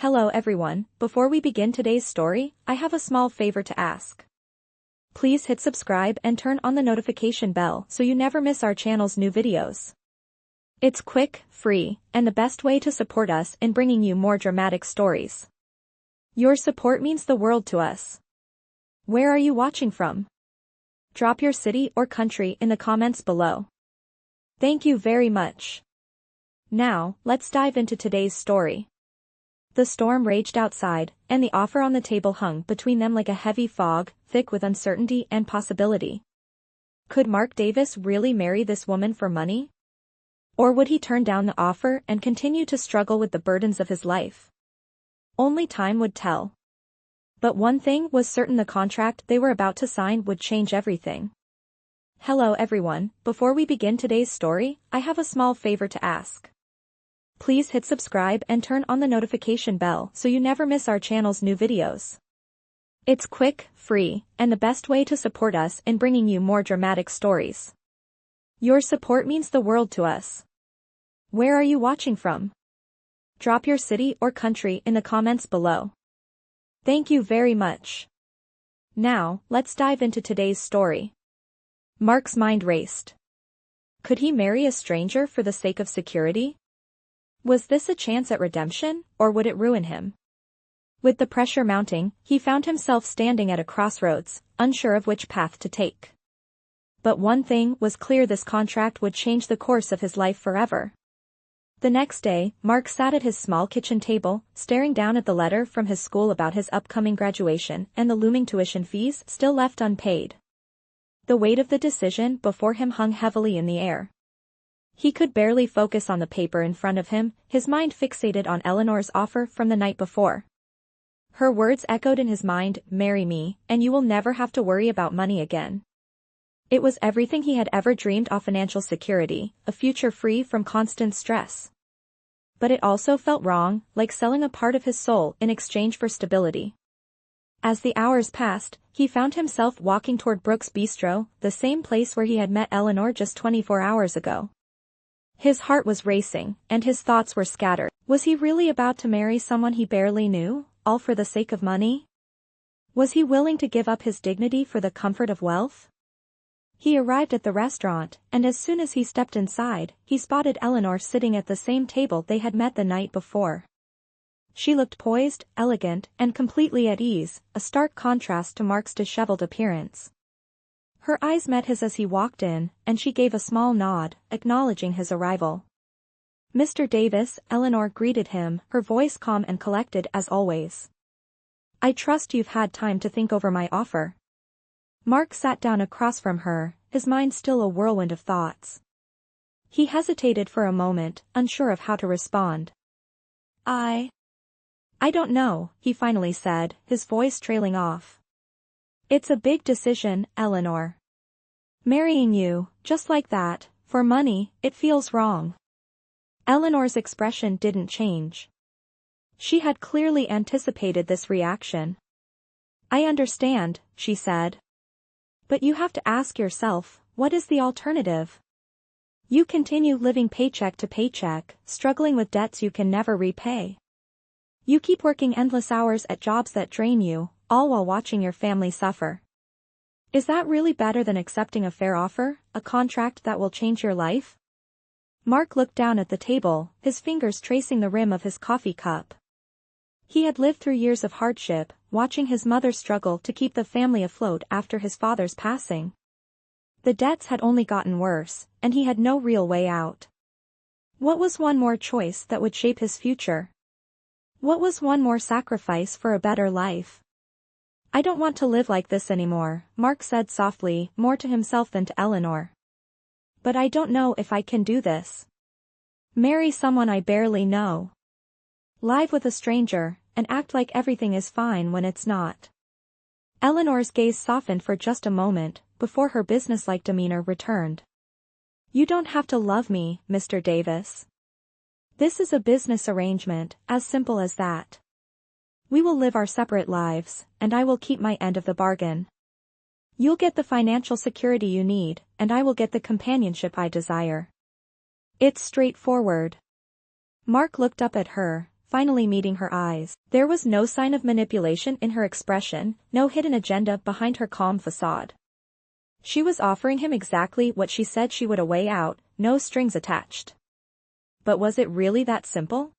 Hello everyone, before we begin today's story, I have a small favor to ask. Please hit subscribe and turn on the notification bell so you never miss our channel's new videos. It's quick, free, and the best way to support us in bringing you more dramatic stories. Your support means the world to us. Where are you watching from? Drop your city or country in the comments below. Thank you very much. Now, let's dive into today's story. The storm raged outside, and the offer on the table hung between them like a heavy fog, thick with uncertainty and possibility. Could Mark Davis really marry this woman for money? Or would he turn down the offer and continue to struggle with the burdens of his life? Only time would tell. But one thing was certain: the contract they were about to sign would change everything. Hello everyone, before we begin today's story, I have a small favor to ask. Please hit subscribe and turn on the notification bell so you never miss our channel's new videos. It's quick, free, and the best way to support us in bringing you more dramatic stories. Your support means the world to us. Where are you watching from? Drop your city or country in the comments below. Thank you very much. Now, let's dive into today's story. Mark's mind raced. Could he marry a stranger for the sake of security? Was this a chance at redemption, or would it ruin him? With the pressure mounting, he found himself standing at a crossroads, unsure of which path to take. But one thing was clear: this contract would change the course of his life forever. The next day, Mark sat at his small kitchen table, staring down at the letter from his school about his upcoming graduation and the looming tuition fees still left unpaid. The weight of the decision before him hung heavily in the air. He could barely focus on the paper in front of him, his mind fixated on Eleanor's offer from the night before. Her words echoed in his mind: "Marry me, and you will never have to worry about money again." It was everything he had ever dreamed of: financial security, a future free from constant stress. But it also felt wrong, like selling a part of his soul in exchange for stability. As the hours passed, he found himself walking toward Brooks' Bistro, the same place where he had met Eleanor just 24 hours ago. His heart was racing, and his thoughts were scattered. Was he really about to marry someone he barely knew, all for the sake of money? Was he willing to give up his dignity for the comfort of wealth? He arrived at the restaurant, and as soon as he stepped inside, he spotted Eleanor sitting at the same table they had met the night before. She looked poised, elegant, and completely at ease, a stark contrast to Mark's disheveled appearance. Her eyes met his as he walked in, and she gave a small nod, acknowledging his arrival. "Mr. Davis," Eleanor greeted him, her voice calm and collected as always. "I trust you've had time to think over my offer." Mark sat down across from her, his mind still a whirlwind of thoughts. He hesitated for a moment, unsure of how to respond. I don't know," he finally said, his voice trailing off. "It's a big decision, Eleanor. Marrying you, just like that, for money, it feels wrong." Eleanor's expression didn't change. She had clearly anticipated this reaction. "I understand," she said. "But you have to ask yourself, what is the alternative? You continue living paycheck to paycheck, struggling with debts you can never repay. You keep working endless hours at jobs that drain you, all while watching your family suffer. Is that really better than accepting a fair offer, a contract that will change your life?" Mark looked down at the table, his fingers tracing the rim of his coffee cup. He had lived through years of hardship, watching his mother struggle to keep the family afloat after his father's passing. The debts had only gotten worse, and he had no real way out. What was one more choice that would shape his future? What was one more sacrifice for a better life? "I don't want to live like this anymore," Mark said softly, more to himself than to Eleanor. "But I don't know if I can do this. Marry someone I barely know. Live with a stranger, and act like everything is fine when it's not." Eleanor's gaze softened for just a moment, before her businesslike demeanor returned. "You don't have to love me, Mr. Davis. This is a business arrangement, as simple as that. We will live our separate lives, and I will keep my end of the bargain. You'll get the financial security you need, and I will get the companionship I desire. It's straightforward." Mark looked up at her, finally meeting her eyes. There was no sign of manipulation in her expression, no hidden agenda behind her calm facade. She was offering him exactly what she said she would, a way out, no strings attached. But was it really that simple?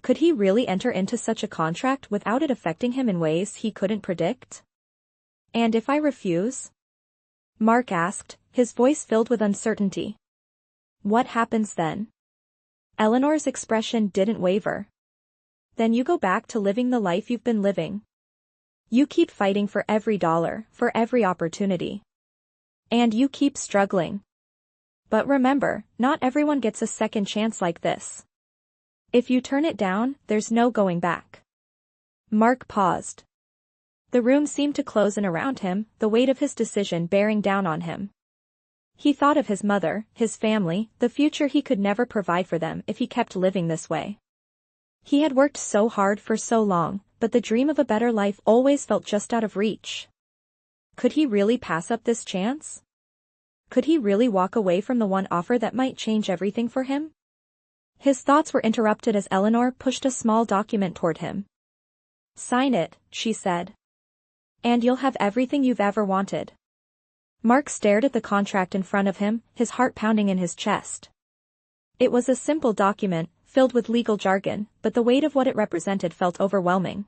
Could he really enter into such a contract without it affecting him in ways he couldn't predict? "And if I refuse?" Mark asked, his voice filled with uncertainty. "What happens then?" Eleanor's expression didn't waver. "Then you go back to living the life you've been living. You keep fighting for every dollar, for every opportunity. And you keep struggling. But remember, not everyone gets a second chance like this. If you turn it down, there's no going back." Mark paused. The room seemed to close in around him, the weight of his decision bearing down on him. He thought of his mother, his family, the future he could never provide for them if he kept living this way. He had worked so hard for so long, but the dream of a better life always felt just out of reach. Could he really pass up this chance? Could he really walk away from the one offer that might change everything for him? His thoughts were interrupted as Eleanor pushed a small document toward him. "Sign it," she said. "And you'll have everything you've ever wanted." Mark stared at the contract in front of him, his heart pounding in his chest. It was a simple document, filled with legal jargon, but the weight of what it represented felt overwhelming.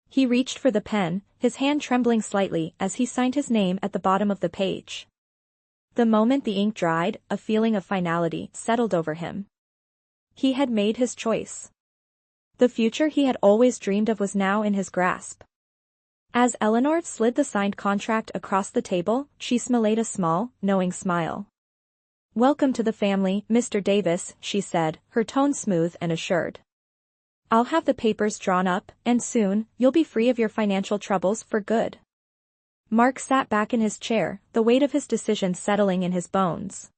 He reached for the pen, his hand trembling slightly as he signed his name at the bottom of the page. The moment the ink dried, a feeling of finality settled over him. He had made his choice. The future he had always dreamed of was now in his grasp. As Eleanor slid the signed contract across the table, she smiled a small, knowing smile. "Welcome to the family, Mr. Davis," she said, her tone smooth and assured. "I'll have the papers drawn up, and soon, you'll be free of your financial troubles for good." Mark sat back in his chair, the weight of his decision settling in his bones.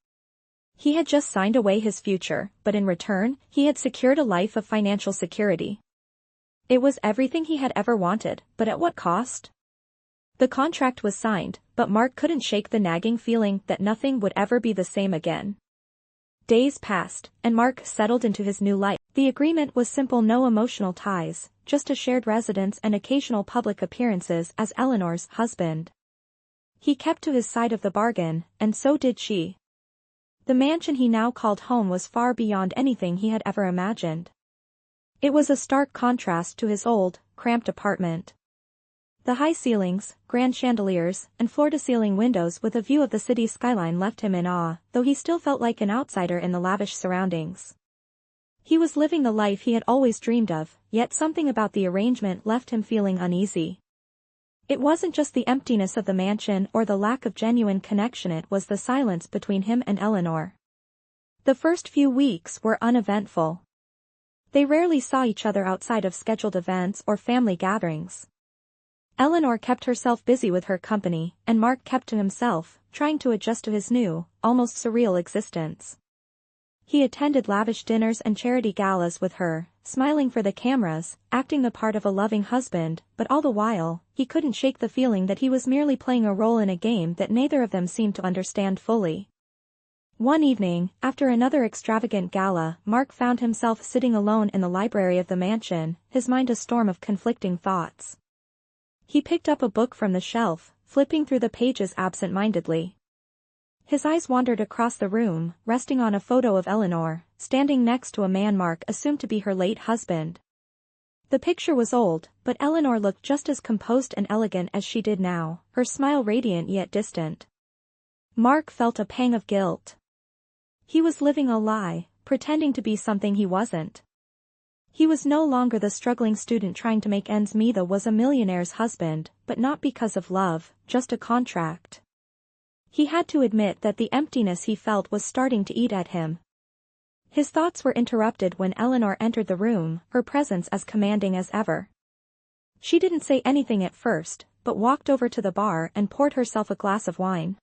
He had just signed away his future, but in return, he had secured a life of financial security. It was everything he had ever wanted, but at what cost? The contract was signed, but Mark couldn't shake the nagging feeling that nothing would ever be the same again. Days passed, and Mark settled into his new life. The agreement was simple: no emotional ties, just a shared residence and occasional public appearances as Eleanor's husband. He kept to his side of the bargain, and so did she. The mansion he now called home was far beyond anything he had ever imagined. It was a stark contrast to his old, cramped apartment. The high ceilings, grand chandeliers, and floor-to-ceiling windows with a view of the city skyline left him in awe, though he still felt like an outsider in the lavish surroundings. He was living the life he had always dreamed of, yet something about the arrangement left him feeling uneasy. It wasn't just the emptiness of the mansion or the lack of genuine connection, it was the silence between him and Eleanor. The first few weeks were uneventful. They rarely saw each other outside of scheduled events or family gatherings. Eleanor kept herself busy with her company, and Mark kept to himself, trying to adjust to his new, almost surreal existence. He attended lavish dinners and charity galas with her, smiling for the cameras, acting the part of a loving husband, but all the while, he couldn't shake the feeling that he was merely playing a role in a game that neither of them seemed to understand fully. One evening, after another extravagant gala, Mark found himself sitting alone in the library of the mansion, his mind a storm of conflicting thoughts. He picked up a book from the shelf, flipping through the pages absent-mindedly. His eyes wandered across the room, resting on a photo of Eleanor, standing next to a man Mark assumed to be her late husband. The picture was old, but Eleanor looked just as composed and elegant as she did now, her smile radiant yet distant. Mark felt a pang of guilt. He was living a lie, pretending to be something he wasn't. He was no longer the struggling student trying to make ends meet. He was a millionaire's husband, but not because of love, just a contract. He had to admit that the emptiness he felt was starting to eat at him. His thoughts were interrupted when Eleanor entered the room, her presence as commanding as ever. She didn't say anything at first, but walked over to the bar and poured herself a glass of wine.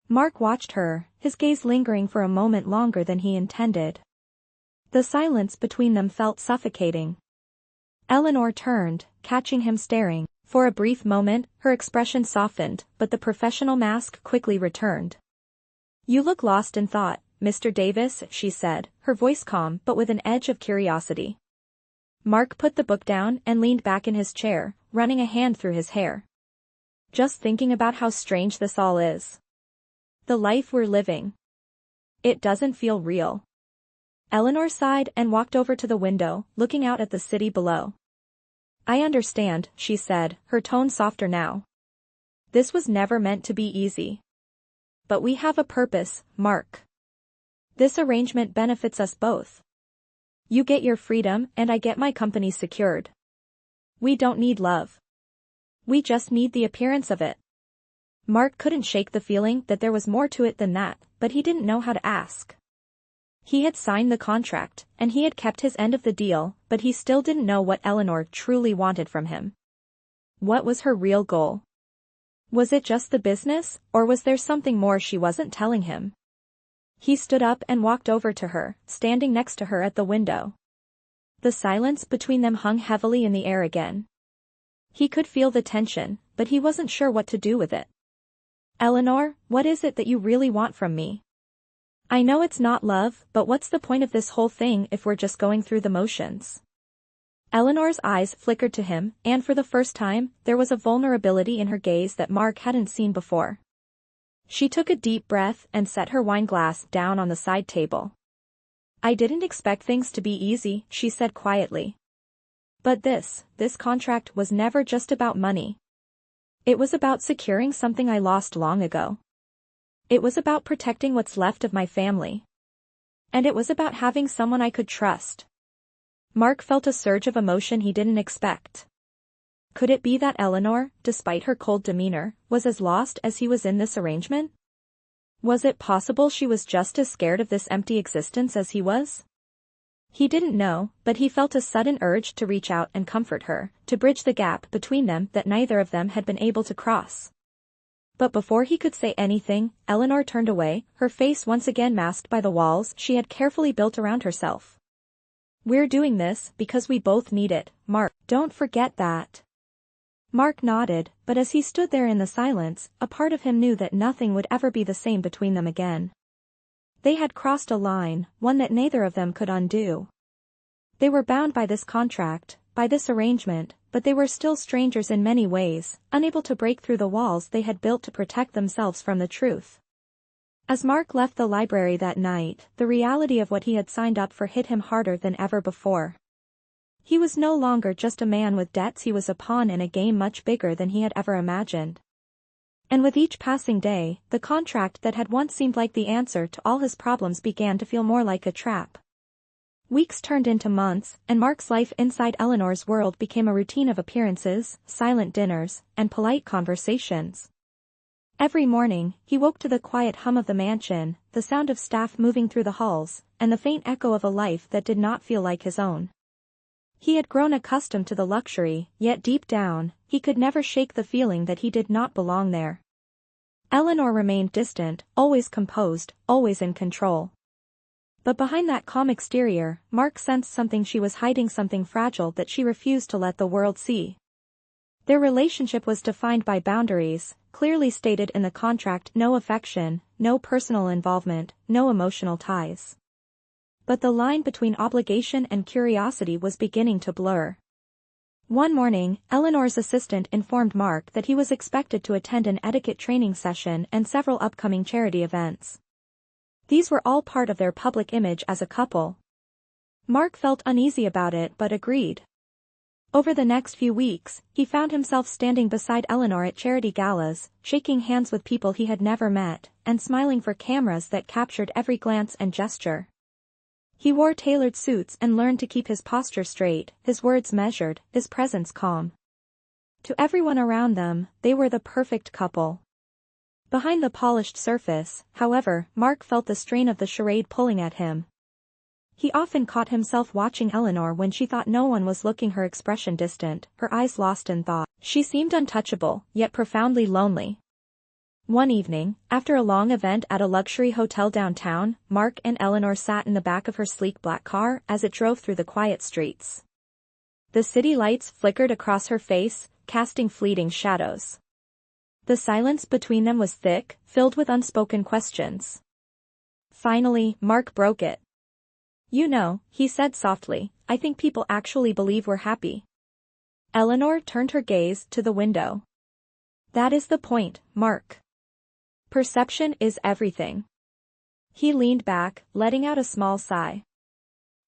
Mark watched her, his gaze lingering for a moment longer than he intended. The silence between them felt suffocating. Eleanor turned, catching him staring. For a brief moment, her expression softened, but the professional mask quickly returned. "You look lost in thought, Mr. Davis," she said, her voice calm but with an edge of curiosity. Mark put the book down and leaned back in his chair, running a hand through his hair. Just thinking about how strange this all is. The life we're living. It doesn't feel real. Eleanor sighed and walked over to the window, looking out at the city below. I understand, she said, her tone softer now. This was never meant to be easy. But we have a purpose, Mark. This arrangement benefits us both. You get your freedom and I get my company secured. We don't need love. We just need the appearance of it. Mark couldn't shake the feeling that there was more to it than that, but he didn't know how to ask. He had signed the contract, and he had kept his end of the deal, but he still didn't know what Eleanor truly wanted from him. What was her real goal? Was it just the business, or was there something more she wasn't telling him? He stood up and walked over to her, standing next to her at the window. The silence between them hung heavily in the air again. He could feel the tension, but he wasn't sure what to do with it. Eleanor, what is it that you really want from me? I know it's not love, but what's the point of this whole thing if we're just going through the motions? Eleanor's eyes flickered to him, and for the first time, there was a vulnerability in her gaze that Mark hadn't seen before. She took a deep breath and set her wine glass down on the side table. I didn't expect things to be easy, she said quietly. But this contract was never just about money. It was about securing something I lost long ago. It was about protecting what's left of my family. And it was about having someone I could trust. Mark felt a surge of emotion he didn't expect. Could it be that Eleanor, despite her cold demeanor, was as lost as he was in this arrangement? Was it possible she was just as scared of this empty existence as he was? He didn't know, but he felt a sudden urge to reach out and comfort her, to bridge the gap between them that neither of them had been able to cross. But before he could say anything, Eleanor turned away, her face once again masked by the walls she had carefully built around herself. We're doing this because we both need it, Mark. Don't forget that. Mark nodded, but as he stood there in the silence, a part of him knew that nothing would ever be the same between them again. They had crossed a line, one that neither of them could undo. They were bound by this contract, by this arrangement, but they were still strangers in many ways, unable to break through the walls they had built to protect themselves from the truth. As Mark left the library that night, the reality of what he had signed up for hit him harder than ever before. He was no longer just a man with debts, he was a pawn in a game much bigger than he had ever imagined. And with each passing day, the contract that had once seemed like the answer to all his problems began to feel more like a trap. Weeks turned into months, and Mark's life inside Eleanor's world became a routine of appearances, silent dinners, and polite conversations. Every morning, he woke to the quiet hum of the mansion, the sound of staff moving through the halls, and the faint echo of a life that did not feel like his own. He had grown accustomed to the luxury, yet deep down, he could never shake the feeling that he did not belong there. Eleanor remained distant, always composed, always in control. But behind that calm exterior, Mark sensed something. She was hiding something fragile that she refused to let the world see. Their relationship was defined by boundaries, clearly stated in the contract: no affection, no personal involvement, no emotional ties. But the line between obligation and curiosity was beginning to blur. One morning, Eleanor's assistant informed Mark that he was expected to attend an etiquette training session and several upcoming charity events. These were all part of their public image as a couple. Mark felt uneasy about it but agreed. Over the next few weeks, he found himself standing beside Eleanor at charity galas, shaking hands with people he had never met, and smiling for cameras that captured every glance and gesture. He wore tailored suits and learned to keep his posture straight, his words measured, his presence calm. To everyone around them, they were the perfect couple. Behind the polished surface, however, Mark felt the strain of the charade pulling at him. He often caught himself watching Eleanor when she thought no one was looking, her expression distant, her eyes lost in thought. She seemed untouchable, yet profoundly lonely. One evening, after a long event at a luxury hotel downtown, Mark and Eleanor sat in the back of her sleek black car as it drove through the quiet streets. The city lights flickered across her face, casting fleeting shadows. The silence between them was thick, filled with unspoken questions. Finally, Mark broke it. He said softly, I think people actually believe we're happy. Eleanor turned her gaze to the window. That is the point, Mark. Perception is everything. He leaned back, letting out a small sigh.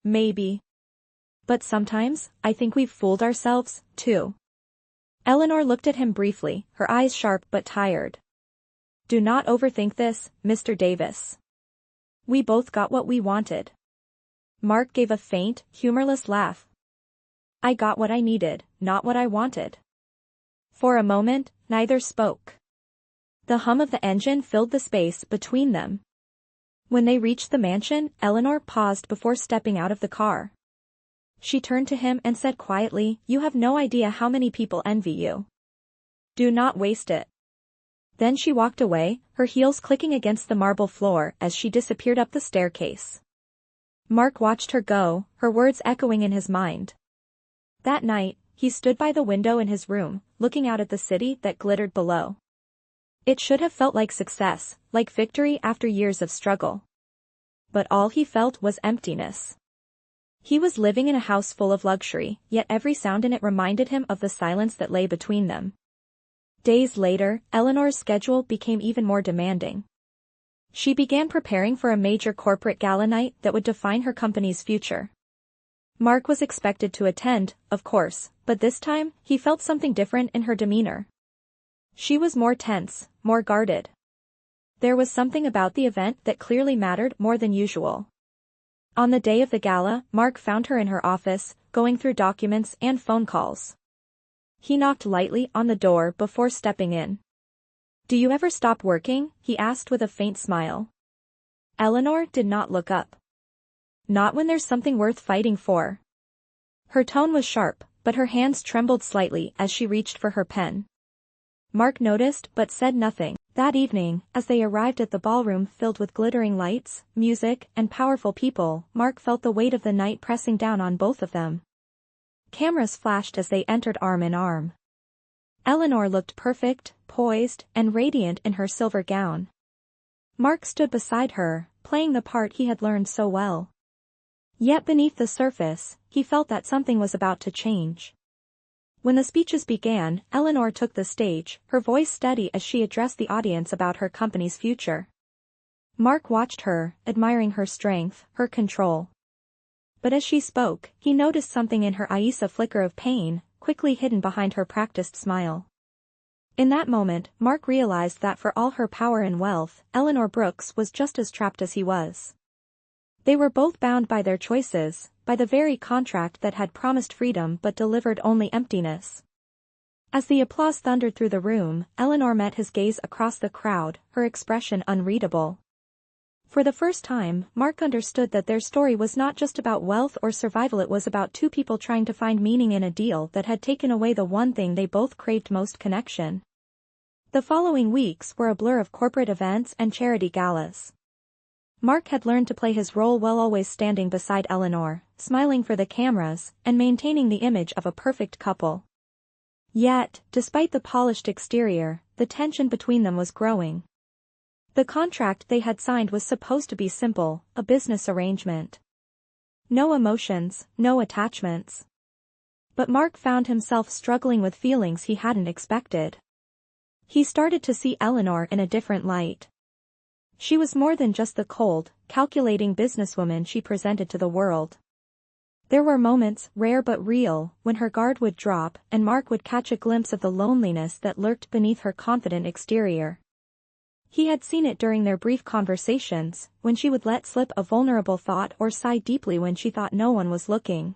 Maybe. But sometimes, I think we've fooled ourselves, too. Eleanor looked at him briefly, her eyes sharp but tired. Do not overthink this, Mr. Davis. We both got what we wanted. Mark gave a faint, humorless laugh. I got what I needed, not what I wanted. For a moment, neither spoke. The hum of the engine filled the space between them. When they reached the mansion, Eleanor paused before stepping out of the car. She turned to him and said quietly, You have no idea how many people envy you. Do not waste it. Then she walked away, her heels clicking against the marble floor as she disappeared up the staircase. Mark watched her go, her words echoing in his mind. That night, he stood by the window in his room, looking out at the city that glittered below. It should have felt like success, like victory after years of struggle. But all he felt was emptiness. He was living in a house full of luxury, yet every sound in it reminded him of the silence that lay between them. Days later, Eleanor's schedule became even more demanding. She began preparing for a major corporate gala night that would define her company's future. Mark was expected to attend, of course, but this time, he felt something different in her demeanor. She was more tense, more guarded. There was something about the event that clearly mattered more than usual. On the day of the gala, Mark found her in her office, going through documents and phone calls. He knocked lightly on the door before stepping in. Do you ever stop working? He asked with a faint smile. Eleanor did not look up. Not when there's something worth fighting for. Her tone was sharp, but her hands trembled slightly as she reached for her pen. Mark noticed but said nothing. That evening, as they arrived at the ballroom filled with glittering lights, music, and powerful people, Mark felt the weight of the night pressing down on both of them. Cameras flashed as they entered arm in arm. Eleanor looked perfect, poised, and radiant in her silver gown. Mark stood beside her, playing the part he had learned so well. Yet beneath the surface, he felt that something was about to change. When the speeches began, Eleanor took the stage, her voice steady as she addressed the audience about her company's future. Mark watched her, admiring her strength, her control. But as she spoke, he noticed something in her eyes, a flicker of pain, quickly hidden behind her practiced smile. In that moment, Mark realized that for all her power and wealth, Eleanor Brooks was just as trapped as he was. They were both bound by their choices, by the very contract that had promised freedom but delivered only emptiness. As the applause thundered through the room, Eleanor met his gaze across the crowd, her expression unreadable. For the first time, Mark understood that their story was not just about wealth or survival, it was about two people trying to find meaning in a deal that had taken away the one thing they both craved most: connection. The following weeks were a blur of corporate events and charity galas. Mark had learned to play his role well, always standing beside Eleanor, smiling for the cameras, and maintaining the image of a perfect couple. Yet, despite the polished exterior, the tension between them was growing. The contract they had signed was supposed to be simple, a business arrangement. No emotions, no attachments. But Mark found himself struggling with feelings he hadn't expected. He started to see Eleanor in a different light. She was more than just the cold, calculating businesswoman she presented to the world. There were moments, rare but real, when her guard would drop and Mark would catch a glimpse of the loneliness that lurked beneath her confident exterior. He had seen it during their brief conversations, when she would let slip a vulnerable thought or sigh deeply when she thought no one was looking.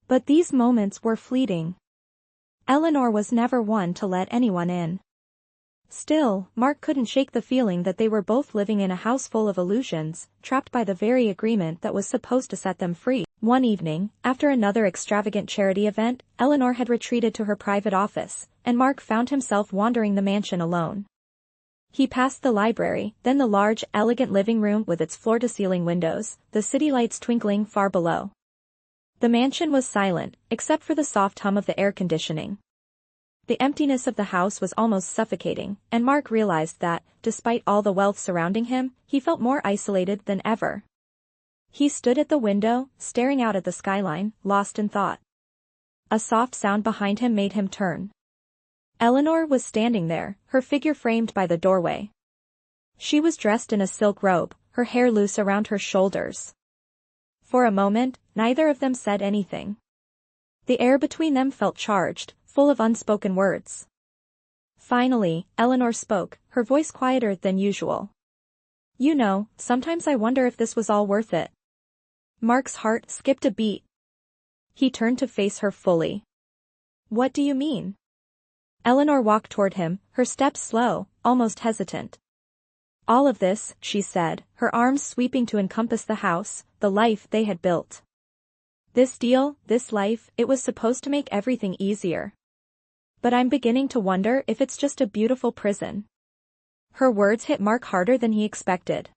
But these moments were fleeting. Eleanor was never one to let anyone in. Still, Mark couldn't shake the feeling that they were both living in a house full of illusions, trapped by the very agreement that was supposed to set them free. One evening, after another extravagant charity event, Eleanor had retreated to her private office, and Mark found himself wandering the mansion alone. He passed the library, then the large, elegant living room with its floor-to-ceiling windows, the city lights twinkling far below. The mansion was silent, except for the soft hum of the air conditioning. The emptiness of the house was almost suffocating, and Mark realized that, despite all the wealth surrounding him, he felt more isolated than ever. He stood at the window, staring out at the skyline, lost in thought. A soft sound behind him made him turn. Eleanor was standing there, her figure framed by the doorway. She was dressed in a silk robe, her hair loose around her shoulders. For a moment, neither of them said anything. The air between them felt charged, full of unspoken words. Finally, Eleanor spoke, her voice quieter than usual. "You know, sometimes I wonder if this was all worth it." Mark's heart skipped a beat. He turned to face her fully. "What do you mean?" Eleanor walked toward him, her steps slow, almost hesitant. "All of this," she said, her arms sweeping to encompass the house, the life they had built. "This deal, this life, it was supposed to make everything easier. But I'm beginning to wonder if it's just a beautiful prison." Her words hit Mark harder than he expected.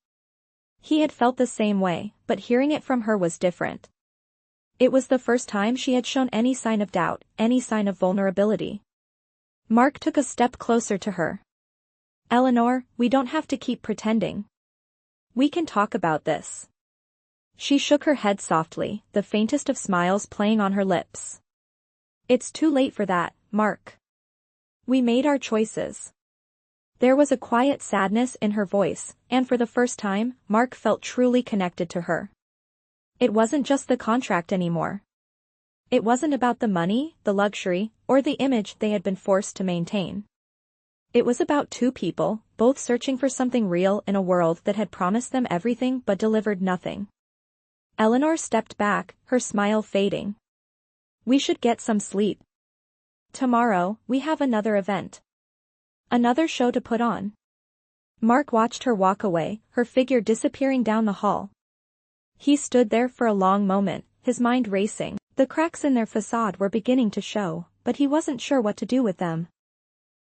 He had felt the same way, but hearing it from her was different. It was the first time she had shown any sign of doubt, any sign of vulnerability. Mark took a step closer to her. "Eleanor, we don't have to keep pretending. We can talk about this." She shook her head softly, the faintest of smiles playing on her lips. "It's too late for that, Mark. We made our choices." There was a quiet sadness in her voice, and for the first time, Mark felt truly connected to her. It wasn't just the contract anymore. It wasn't about the money, the luxury, or the image they had been forced to maintain. It was about two people, both searching for something real in a world that had promised them everything but delivered nothing. Eleanor stepped back, her smile fading. "We should get some sleep. Tomorrow, we have another event. Another show to put on." Mark watched her walk away, her figure disappearing down the hall. He stood there for a long moment, his mind racing. The cracks in their facade were beginning to show, but he wasn't sure what to do with them.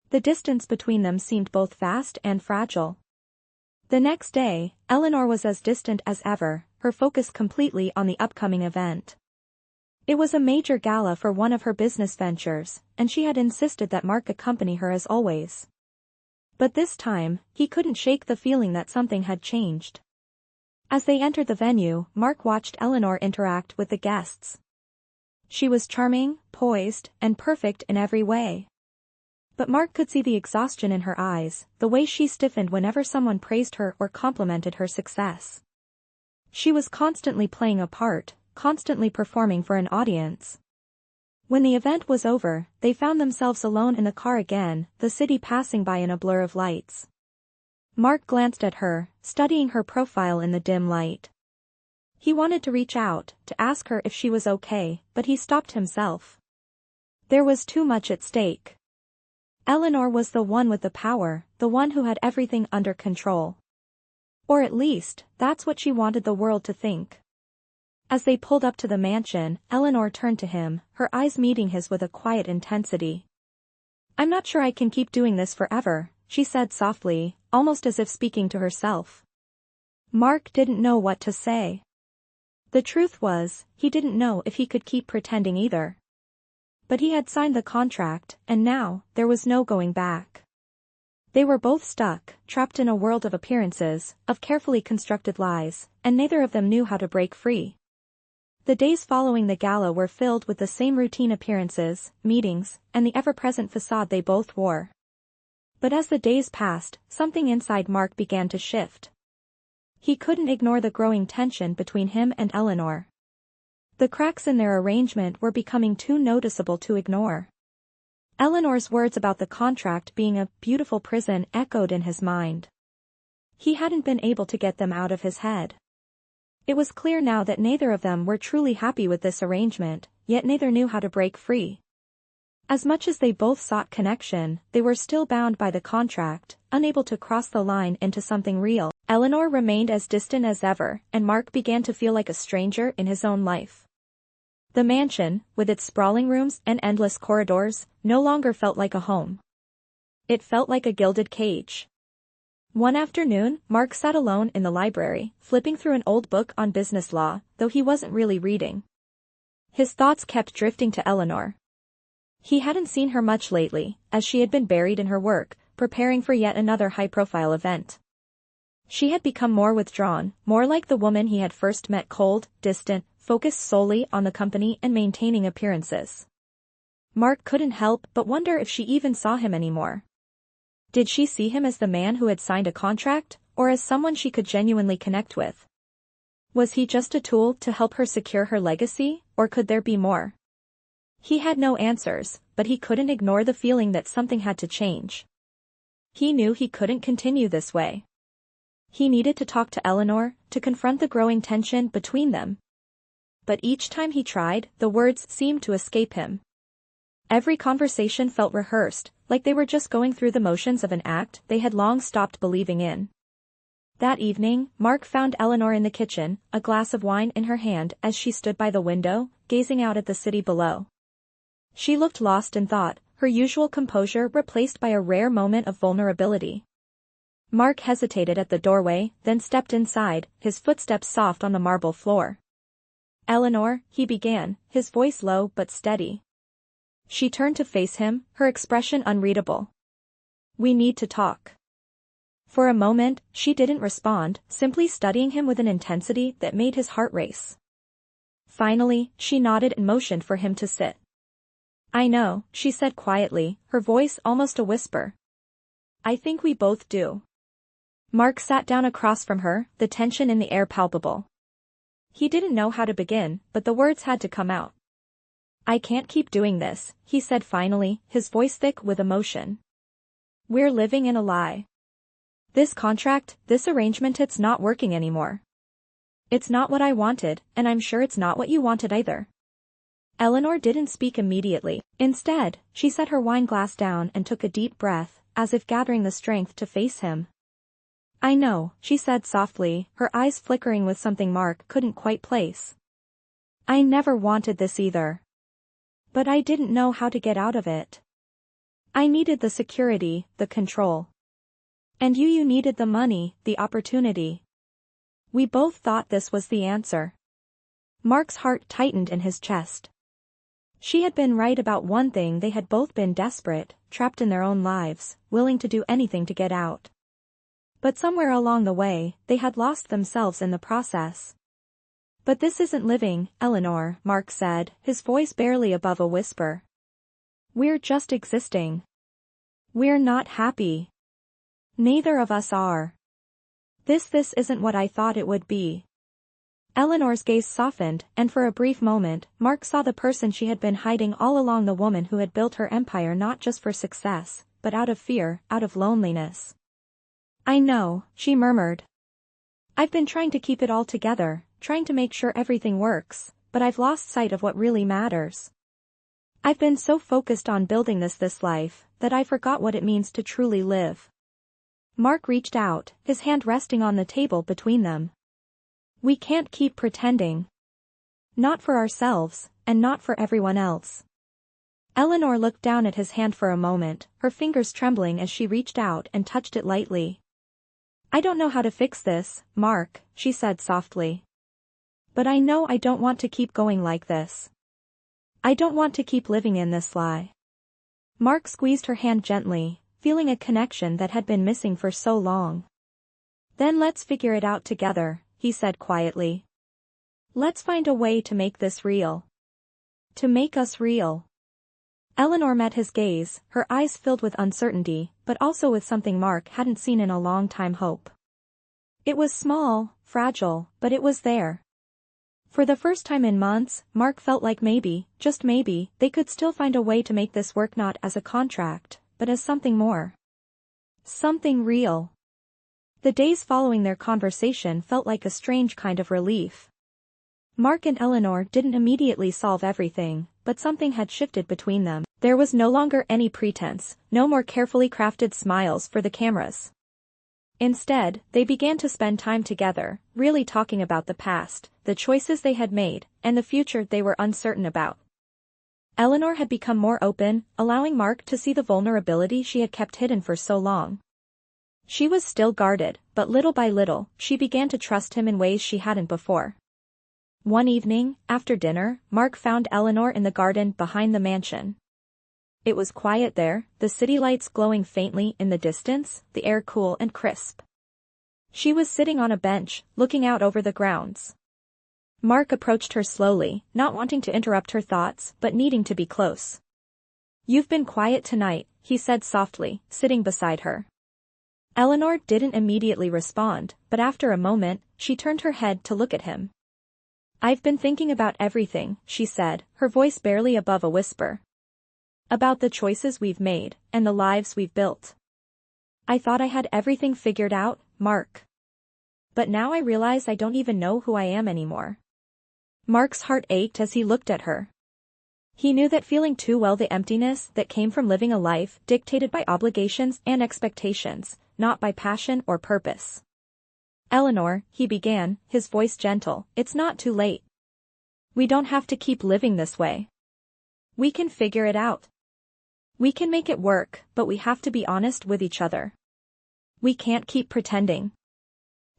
The distance between them seemed both vast and fragile. The next day, Eleanor was as distant as ever, her focus completely on the upcoming event. It was a major gala for one of her business ventures, and she had insisted that Mark accompany her as always. But this time, he couldn't shake the feeling that something had changed. As they entered the venue, Mark watched Eleanor interact with the guests. She was charming, poised, and perfect in every way. But Mark could see the exhaustion in her eyes, the way she stiffened whenever someone praised her or complimented her success. She was constantly playing a part, constantly performing for an audience. When the event was over, they found themselves alone in the car again, the city passing by in a blur of lights. Mark glanced at her, studying her profile in the dim light. He wanted to reach out, to ask her if she was okay, but he stopped himself. There was too much at stake. Eleanor was the one with the power, the one who had everything under control. Or at least, that's what she wanted the world to think. As they pulled up to the mansion, Eleanor turned to him, her eyes meeting his with a quiet intensity. "I'm not sure I can keep doing this forever," she said softly, almost as if speaking to herself. Mark didn't know what to say. The truth was, he didn't know if he could keep pretending either. But he had signed the contract, and now, there was no going back. They were both stuck, trapped in a world of appearances, of carefully constructed lies, and neither of them knew how to break free. The days following the gala were filled with the same routine appearances, meetings, and the ever-present facade they both wore. But as the days passed, something inside Mark began to shift. He couldn't ignore the growing tension between him and Eleanor. The cracks in their arrangement were becoming too noticeable to ignore. Eleanor's words about the contract being a beautiful prison echoed in his mind. He hadn't been able to get them out of his head. It was clear now that neither of them were truly happy with this arrangement, yet neither knew how to break free. As much as they both sought connection, they were still bound by the contract, unable to cross the line into something real. Eleanor remained as distant as ever, and Mark began to feel like a stranger in his own life. The mansion, with its sprawling rooms and endless corridors, no longer felt like a home. It felt like a gilded cage. One afternoon, Mark sat alone in the library, flipping through an old book on business law, though he wasn't really reading. His thoughts kept drifting to Eleanor. He hadn't seen her much lately, as she had been buried in her work, preparing for yet another high-profile event. She had become more withdrawn, more like the woman he had first met, cold, distant, focused solely on the company and maintaining appearances. Mark couldn't help but wonder if she even saw him anymore. Did she see him as the man who had signed a contract, or as someone she could genuinely connect with? Was he just a tool to help her secure her legacy, or could there be more? He had no answers, but he couldn't ignore the feeling that something had to change. He knew he couldn't continue this way. He needed to talk to Eleanor, to confront the growing tension between them. But each time he tried, the words seemed to escape him. Every conversation felt rehearsed, like they were just going through the motions of an act they had long stopped believing in. That evening, Mark found Eleanor in the kitchen, a glass of wine in her hand as she stood by the window, gazing out at the city below. She looked lost in thought, her usual composure replaced by a rare moment of vulnerability. Mark hesitated at the doorway, then stepped inside, his footsteps soft on the marble floor. "Eleanor," he began, his voice low but steady. She turned to face him, her expression unreadable. "We need to talk." For a moment, she didn't respond, simply studying him with an intensity that made his heart race. Finally, she nodded and motioned for him to sit. "I know," she said quietly, her voice almost a whisper. "I think we both do." Mark sat down across from her, the tension in the air palpable. He didn't know how to begin, but the words had to come out. "I can't keep doing this," he said finally, his voice thick with emotion. "We're living in a lie. This contract, this arrangement, it's not working anymore. It's not what I wanted, and I'm sure it's not what you wanted either." Eleanor didn't speak immediately. Instead, she set her wine glass down and took a deep breath, as if gathering the strength to face him. "I know," she said softly, her eyes flickering with something Mark couldn't quite place. "I never wanted this either. But I didn't know how to get out of it. I needed the security, the control. And you needed the money, the opportunity. We both thought this was the answer." Mark's heart tightened in his chest. She had been right about one thing: they had both been desperate, trapped in their own lives, willing to do anything to get out. But somewhere along the way, they had lost themselves in the process. "But this isn't living, Eleanor," Mark said, his voice barely above a whisper. "We're just existing. We're not happy. Neither of us are. This isn't what I thought it would be." Eleanor's gaze softened, and for a brief moment, Mark saw the person she had been hiding all along, the woman who had built her empire not just for success, but out of fear, out of loneliness. "I know," she murmured. "I've been trying to keep it all together, trying to make sure everything works, but I've lost sight of what really matters. I've been so focused on building this life, that I forgot what it means to truly live." Mark reached out, his hand resting on the table between them. "We can't keep pretending. Not for ourselves, and not for everyone else." Eleanor looked down at his hand for a moment, her fingers trembling as she reached out and touched it lightly. "I don't know how to fix this, Mark," she said softly. "But I know I don't want to keep going like this. I don't want to keep living in this lie." Mark squeezed her hand gently, feeling a connection that had been missing for so long. "Then let's figure it out together," he said quietly. "Let's find a way to make this real. To make us real." Eleanor met his gaze, her eyes filled with uncertainty, but also with something Mark hadn't seen in a long time: hope. It was small, fragile, but it was there. For the first time in months, Mark felt like maybe, just maybe, they could still find a way to make this work, not as a contract, but as something more. Something real. The days following their conversation felt like a strange kind of relief. Mark and Eleanor didn't immediately solve everything, but something had shifted between them. There was no longer any pretense, no more carefully crafted smiles for the cameras. Instead, they began to spend time together, really talking about the past, the choices they had made, and the future they were uncertain about. Eleanor had become more open, allowing Mark to see the vulnerability she had kept hidden for so long. She was still guarded, but little by little, she began to trust him in ways she hadn't before. One evening, after dinner, Mark found Eleanor in the garden behind the mansion. It was quiet there, the city lights glowing faintly in the distance, the air cool and crisp. She was sitting on a bench, looking out over the grounds. Mark approached her slowly, not wanting to interrupt her thoughts, but needing to be close. "You've been quiet tonight," he said softly, sitting beside her. Eleanor didn't immediately respond, but after a moment, she turned her head to look at him. "I've been thinking about everything," she said, her voice barely above a whisper. "About the choices we've made, and the lives we've built. I thought I had everything figured out, Mark. But now I realize I don't even know who I am anymore." Mark's heart ached as he looked at her. He knew that feeling too well the emptiness that came from living a life dictated by obligations and expectations, not by passion or purpose. "Eleanor," he began, his voice gentle, "it's not too late. We don't have to keep living this way. We can figure it out. We can make it work, but we have to be honest with each other. We can't keep pretending."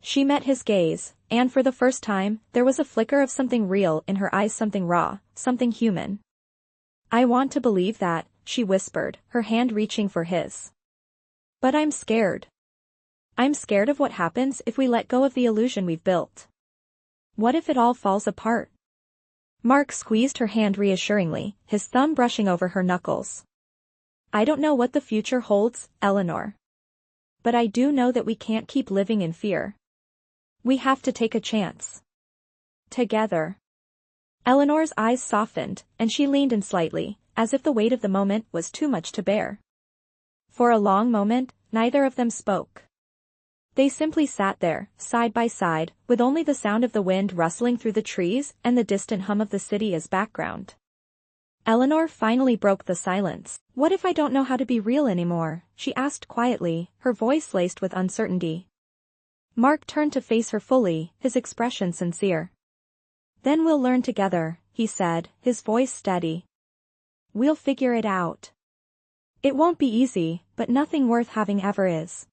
She met his gaze, and for the first time, there was a flicker of something real in her eyes, something raw, something human. "I want to believe that," she whispered, her hand reaching for his. "But I'm scared. I'm scared of what happens if we let go of the illusion we've built. What if it all falls apart?" Mark squeezed her hand reassuringly, his thumb brushing over her knuckles. "I don't know what the future holds, Eleanor. But I do know that we can't keep living in fear. We have to take a chance. Together." Eleanor's eyes softened, and she leaned in slightly, as if the weight of the moment was too much to bear. For a long moment, neither of them spoke. They simply sat there, side by side, with only the sound of the wind rustling through the trees and the distant hum of the city as background. Eleanor finally broke the silence. "What if I don't know how to be real anymore?" she asked quietly, her voice laced with uncertainty. Mark turned to face her fully, his expression sincere. "Then we'll learn together," he said, his voice steady. "We'll figure it out. It won't be easy, but nothing worth having ever is."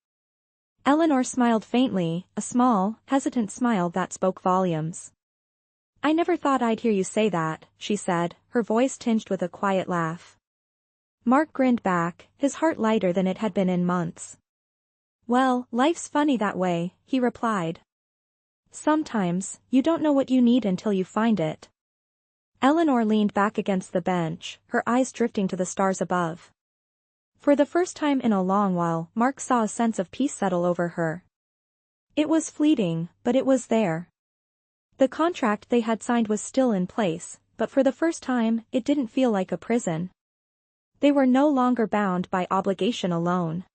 Eleanor smiled faintly, a small, hesitant smile that spoke volumes. "I never thought I'd hear you say that," she said, her voice tinged with a quiet laugh. Mark grinned back, his heart lighter than it had been in months. "Well, life's funny that way," he replied. "Sometimes, you don't know what you need until you find it." Eleanor leaned back against the bench, her eyes drifting to the stars above. For the first time in a long while, Mark saw a sense of peace settle over her. It was fleeting, but it was there. The contract they had signed was still in place, but for the first time, it didn't feel like a prison. They were no longer bound by obligation alone.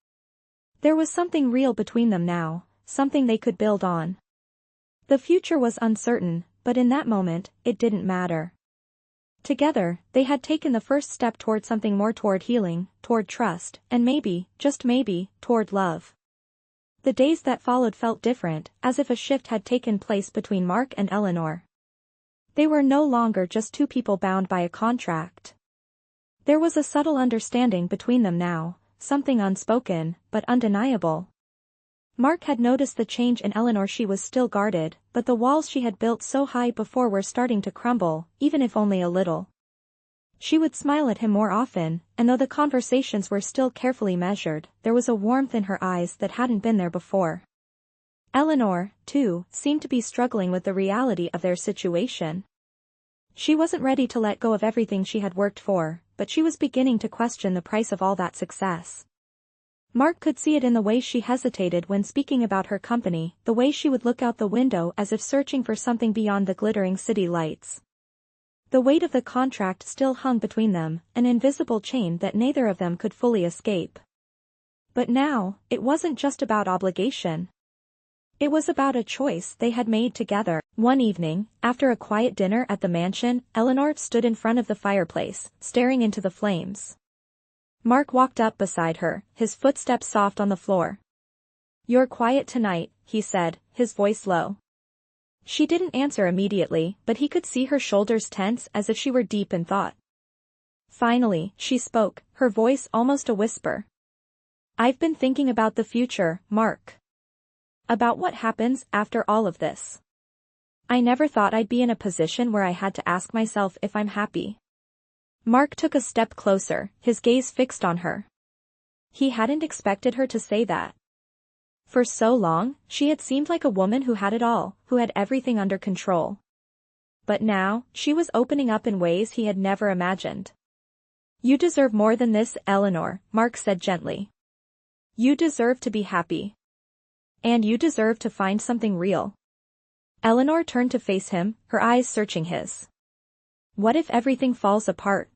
There was something real between them now, something they could build on. The future was uncertain, but in that moment, it didn't matter. Together, they had taken the first step toward something more, toward healing, toward trust, and maybe, just maybe, toward love. The days that followed felt different, as if a shift had taken place between Mark and Eleanor. They were no longer just two people bound by a contract. There was a subtle understanding between them now, something unspoken, but undeniable. Mark had noticed the change in Eleanor. She was still guarded, but the walls she had built so high before were starting to crumble, even if only a little. She would smile at him more often, and though the conversations were still carefully measured, there was a warmth in her eyes that hadn't been there before. Eleanor, too, seemed to be struggling with the reality of their situation. She wasn't ready to let go of everything she had worked for, but she was beginning to question the price of all that success. Mark could see it in the way she hesitated when speaking about her company, the way she would look out the window as if searching for something beyond the glittering city lights. The weight of the contract still hung between them, an invisible chain that neither of them could fully escape. But now, it wasn't just about obligation. It was about a choice they had made together. One evening, after a quiet dinner at the mansion, Eleanor stood in front of the fireplace, staring into the flames. Mark walked up beside her, his footsteps soft on the floor. "You're quiet tonight," he said, his voice low. She didn't answer immediately, but he could see her shoulders tense as if she were deep in thought. Finally, she spoke, her voice almost a whisper. "I've been thinking about the future, Mark. About what happens after all of this. I never thought I'd be in a position where I had to ask myself if I'm happy." Mark took a step closer, his gaze fixed on her. He hadn't expected her to say that. For so long, she had seemed like a woman who had it all, who had everything under control. But now, she was opening up in ways he had never imagined. "You deserve more than this, Eleanor," Mark said gently. "You deserve to be happy. And you deserve to find something real." Eleanor turned to face him, her eyes searching his. "What if everything falls apart?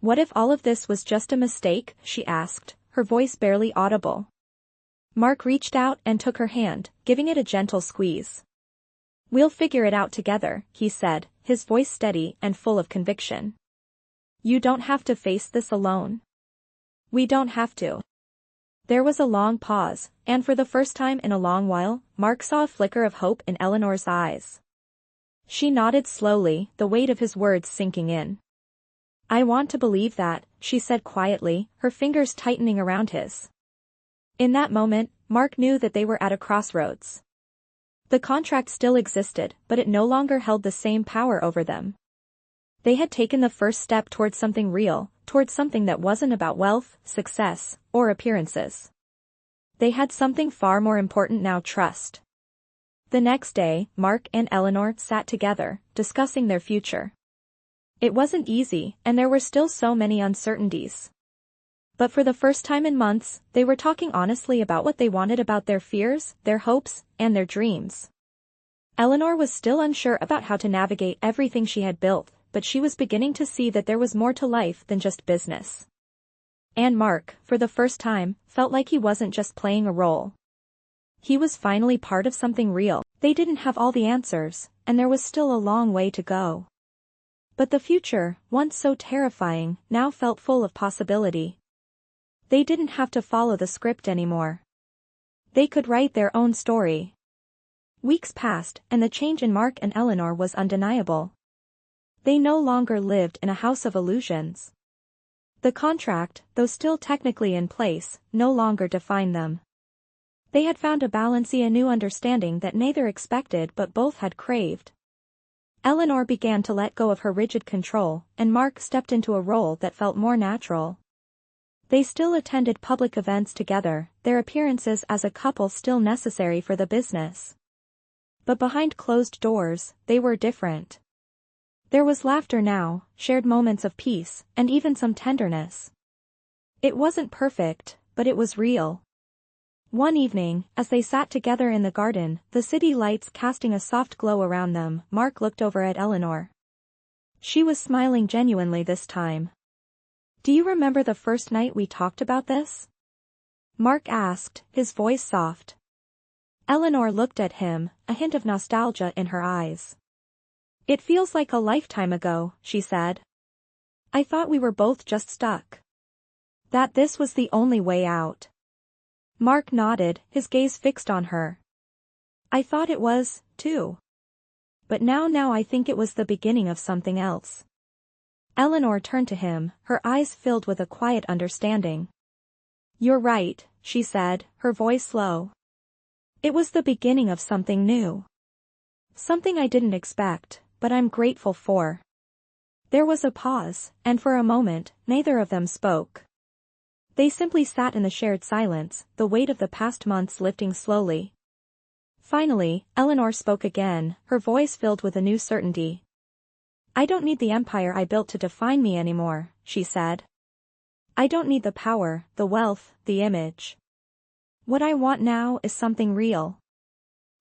What if all of this was just a mistake?" she asked, her voice barely audible. Mark reached out and took her hand, giving it a gentle squeeze. "We'll figure it out together," he said, his voice steady and full of conviction. "You don't have to face this alone. We don't have to." There was a long pause, and for the first time in a long while, Mark saw a flicker of hope in Eleanor's eyes. She nodded slowly, the weight of his words sinking in. "I want to believe that," she said quietly, her fingers tightening around his. In that moment, Mark knew that they were at a crossroads. The contract still existed, but it no longer held the same power over them. They had taken the first step towards something real, towards something that wasn't about wealth, success, or appearances. They had something far more important now: trust. The next day, Mark and Eleanor sat together, discussing their future. It wasn't easy, and there were still so many uncertainties. But for the first time in months, they were talking honestly about what they wanted, about their fears, their hopes, and their dreams. Eleanor was still unsure about how to navigate everything she had built, but she was beginning to see that there was more to life than just business. And Mark, for the first time, felt like he wasn't just playing a role. He was finally part of something real. They didn't have all the answers, and there was still a long way to go. But the future, once so terrifying, now felt full of possibility. They didn't have to follow the script anymore. They could write their own story. Weeks passed, and the change in Mark and Eleanor was undeniable. They no longer lived in a house of illusions. The contract, though still technically in place, no longer defined them. They had found a balance, a new understanding that neither expected but both had craved. Eleanor began to let go of her rigid control, and Mark stepped into a role that felt more natural. They still attended public events together, their appearances as a couple still necessary for the business. But behind closed doors, they were different. There was laughter now, shared moments of peace, and even some tenderness. It wasn't perfect, but it was real. One evening, as they sat together in the garden, the city lights casting a soft glow around them, Mark looked over at Eleanor. She was smiling genuinely this time. "Do you remember the first night we talked about this?" Mark asked, his voice soft. Eleanor looked at him, a hint of nostalgia in her eyes. "It feels like a lifetime ago," she said. "I thought we were both just stuck. That this was the only way out." Mark nodded, his gaze fixed on her. "I thought it was, too. But now I think it was the beginning of something else." Eleanor turned to him, her eyes filled with a quiet understanding. "You're right," she said, her voice low. "It was the beginning of something new. Something I didn't expect, but I'm grateful for." There was a pause, and for a moment, neither of them spoke. They simply sat in the shared silence, the weight of the past months lifting slowly. Finally, Eleanor spoke again, her voice filled with a new certainty. "I don't need the empire I built to define me anymore," she said. "I don't need the power, the wealth, the image. What I want now is something real.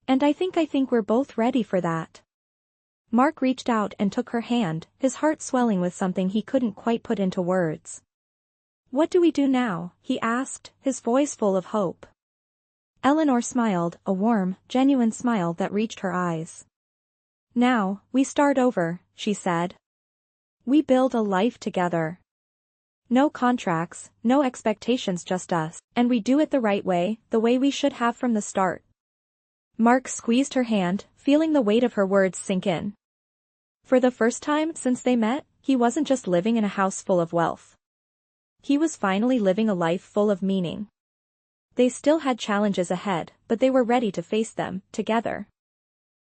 And I think we're both ready for that." Mark reached out and took her hand, his heart swelling with something he couldn't quite put into words. "What do we do now?" he asked, his voice full of hope. Eleanor smiled, a warm, genuine smile that reached her eyes. "Now, we start over," she said. "We build a life together. No contracts, no expectations, just us, and we do it the right way, the way we should have from the start." Mark squeezed her hand, feeling the weight of her words sink in. For the first time since they met, he wasn't just living in a house full of wealth. He was finally living a life full of meaning. They still had challenges ahead, but they were ready to face them, together.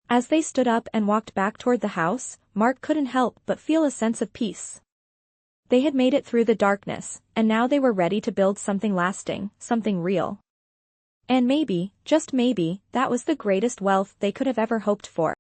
As they stood up and walked back toward the house, Mark couldn't help but feel a sense of peace. They had made it through the darkness, and now they were ready to build something lasting, something real. And maybe, just maybe, that was the greatest wealth they could have ever hoped for.